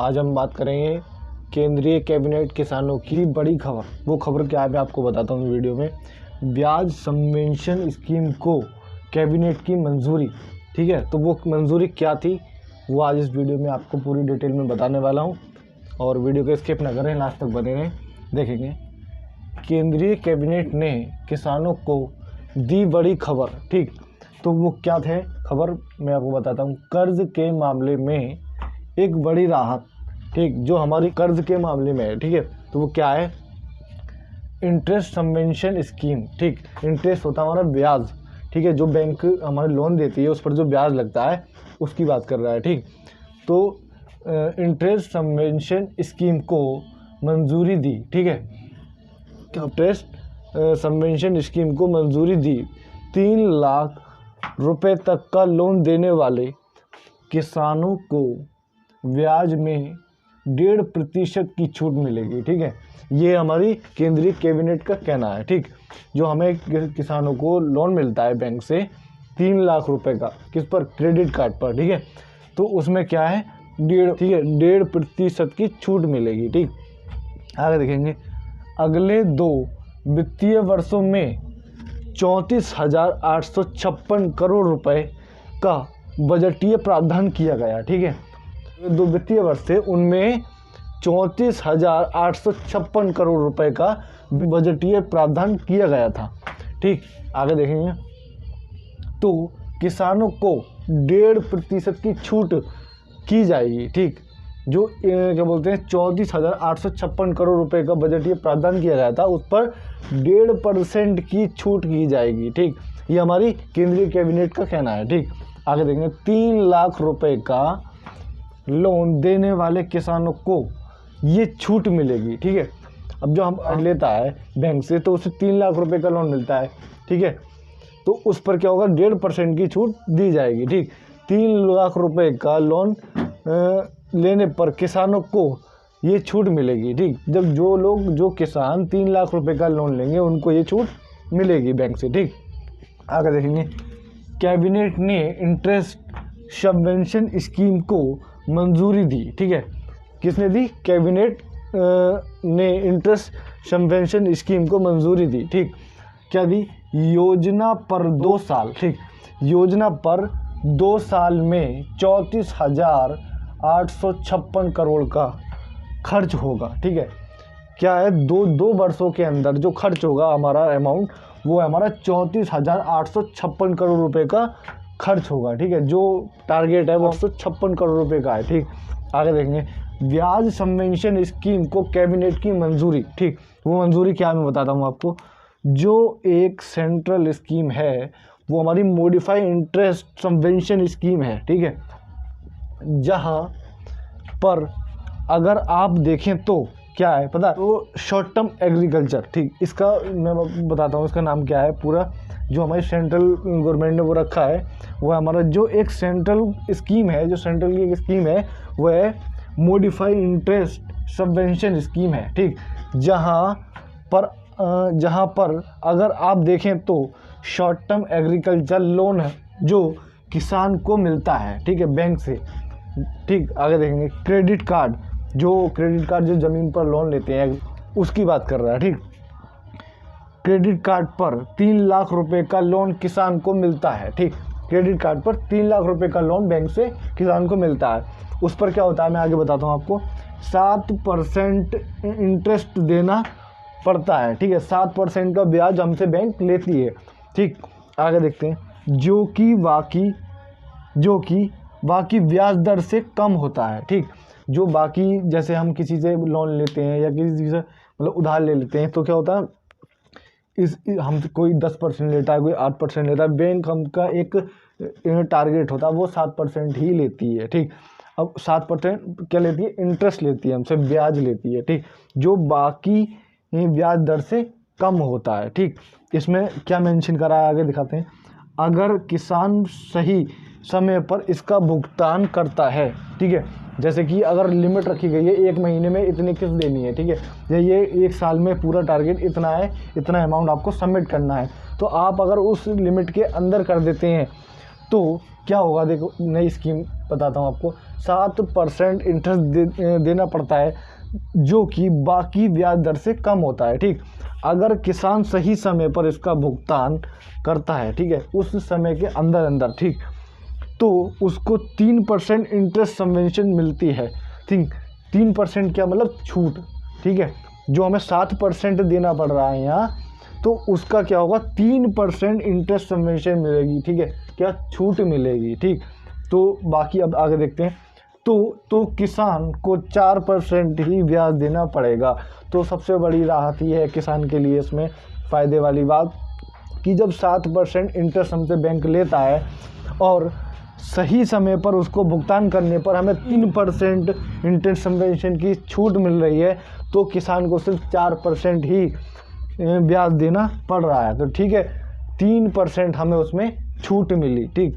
आज हम बात करेंगे केंद्रीय कैबिनेट किसानों की बड़ी खबर। वो खबर क्या है मैं आपको बताता हूँ वीडियो में। ब्याज सबवेंशन स्कीम को कैबिनेट की मंजूरी, ठीक है। तो वो मंजूरी क्या थी वो आज इस वीडियो में आपको पूरी डिटेल में बताने वाला हूँ, और वीडियो को स्किप ना करें, लास्ट तक बने रहें, देखेंगे। केंद्रीय कैबिनेट ने किसानों को दी बड़ी खबर, ठीक। तो वो क्या थे खबर मैं आपको बताता हूँ। कर्ज के मामले में एक बड़ी राहत, ठीक, जो हमारी कर्ज के मामले में है, ठीक है। तो वो क्या है, इंटरेस्ट सबवेंशन स्कीम, ठीक। इंटरेस्ट होता है हमारा ब्याज, ठीक है, जो बैंक हमारे लोन देती है उस पर जो ब्याज लगता है उसकी बात कर रहा है, ठीक। तो इंटरेस्ट सबवेंशन स्कीम को मंजूरी दी, ठीक है। इंटरेस्ट सबवेंशन स्कीम को मंजूरी दी। 3 लाख रुपए तक का लोन देने वाले किसानों को ब्याज में 1.5% की छूट मिलेगी, ठीक है। ये हमारी केंद्रीय कैबिनेट का कहना है, ठीक। जो हमें किसानों को लोन मिलता है बैंक से 3 लाख रुपए का, किस पर, क्रेडिट कार्ड पर, ठीक है। तो उसमें क्या है, 1.5% की छूट मिलेगी, ठीक। आगे देखेंगे, अगले 2 वित्तीय वर्षों में 34,856 करोड़ रुपए का बजटीय प्रावधान किया गया, ठीक है। 2 वित्तीय वर्ष थे उनमें 34,856 करोड़ रुपए का बजटीय प्रावधान किया गया था, ठीक। आगे देखेंगे, तो किसानों को 1.5% की छूट की जाएगी, ठीक। जो क्या बोलते हैं 34,856 करोड़ रुपए का बजटीय प्रावधान किया गया था उस पर 1.5% की छूट की जाएगी, ठीक। ये हमारी केंद्रीय कैबिनेट का कहना है, ठीक। आगे देखेंगे, 3 लाख रुपए का लोन देने वाले किसानों को ये छूट मिलेगी, ठीक है। अब जो हम लेता है बैंक से तो उसे 3 लाख रुपए का लोन मिलता है, ठीक है। तो उस पर क्या होगा, 1.5% की छूट दी जाएगी, ठीक। 3 लाख रुपए का लोन लेने पर किसानों को ये छूट मिलेगी, ठीक। जब जो किसान 3 लाख रुपए का लोन लेंगे उनको ये छूट मिलेगी बैंक से, ठीक। आगे देखेंगे, कैबिनेट ने इंटरेस्ट सबवेंशन स्कीम को मंजूरी दी, ठीक है। किसने दी, कैबिनेट ने इंटरेस्ट सबवेंशन स्कीम को मंजूरी दी, ठीक। क्या दी, योजना पर 2 साल, ठीक। योजना पर 2 साल में 34,856 करोड़ का खर्च होगा, ठीक है। क्या है, दो वर्षों के अंदर जो खर्च होगा हमारा अमाउंट वो है हमारा 34,856 करोड़ रुपए का खर्च होगा, ठीक है। जो टारगेट है वो 856 करोड़ रुपए का है, ठीक। आगे देखेंगे, ब्याज सबवेंशन स्कीम को कैबिनेट की मंजूरी, ठीक। वो मंजूरी क्या मैं बताता हूँ आपको। जो एक सेंट्रल स्कीम है वो हमारी मॉडिफाइड इंटरेस्ट सबवेंशन स्कीम है, ठीक है। जहाँ पर अगर आप देखें तो क्या है पता है, तो शॉर्ट टर्म एग्रीकल्चर, ठीक। इसका मैं बताता हूँ इसका नाम क्या है पूरा। जो हमारी सेंट्रल गवर्नमेंट ने वो रखा है वो हमारा जो एक सेंट्रल स्कीम है, जो सेंट्रल की स्कीम है वो है मॉडिफाइड इंटरेस्ट सबवेंशन स्कीम है, ठीक। जहाँ पर अगर आप देखें तो शॉर्ट टर्म एग्रीकल्चर लोन है जो किसान को मिलता है, ठीक है, बैंक से, ठीक। आगे देखेंगे, क्रेडिट कार्ड जो ज़मीन पर लोन लेते हैं उसकी बात कर रहा है, ठीक। क्रेडिट कार्ड पर 3 लाख रुपए का लोन किसान को मिलता है, ठीक। क्रेडिट कार्ड पर 3 लाख रुपए का लोन बैंक से किसान को मिलता है। उस पर क्या होता है मैं आगे बताता हूँ आपको। 7% इंटरेस्ट देना पड़ता है, ठीक है। 7% का ब्याज हमसे बैंक लेती है, ठीक। आगे देखते हैं, जो कि बाकी ब्याज दर से कम होता है, ठीक। जो बाकी जैसे हम किसी से लोन लेते हैं या किसी से मतलब उधार ले लेते हैं तो क्या होता है, हम कोई 10% लेता है, कोई 8% लेता है, बैंक हमका एक टारगेट होता है वो 7% ही लेती है, ठीक। अब 7% क्या लेती है, इंटरेस्ट लेती है हमसे, ब्याज लेती है, ठीक। जो बाकी ब्याज दर से कम होता है, ठीक। इसमें क्या मेंशन करा है आगे दिखाते हैं। अगर किसान सही समय पर इसका भुगतान करता है, ठीक है। जैसे कि अगर लिमिट रखी गई है 1 महीने में इतनी किस्त देनी है, ठीक है, या ये 1 साल में पूरा टारगेट इतना है, इतना अमाउंट आपको सबमिट करना है, तो आप अगर उस लिमिट के अंदर कर देते हैं तो क्या होगा, देखो नई स्कीम बताता हूँ आपको। 7% इंटरेस्ट देना पड़ता है, जो कि बाकी ब्याज दर से कम होता है, ठीक। अगर किसान सही समय पर इसका भुगतान करता है, ठीक है, उस समय के अंदर अंदर, ठीक, तो उसको 3% इंटरेस्ट सबवेंशन मिलती है, ठीक। 3% क्या मतलब छूट, ठीक है। जो हमें 7% देना पड़ रहा है यहाँ, तो उसका क्या होगा, 3% इंटरेस्ट सबवेंशन मिलेगी, ठीक है, क्या छूट मिलेगी, ठीक। तो बाकी अब आगे देखते हैं। तो किसान को 4% ही ब्याज देना पड़ेगा। तो सबसे बड़ी राहत ये है किसान के लिए इसमें फ़ायदे वाली बात कि जब 7% इंटरेस्ट हमसे बैंक लेता है और सही समय पर उसको भुगतान करने पर हमें 3% इंटरेस्ट सबवेंशन की छूट मिल रही है, तो किसान को सिर्फ 4% ही ब्याज देना पड़ रहा है। तो ठीक है, 3% हमें उसमें छूट मिली, ठीक।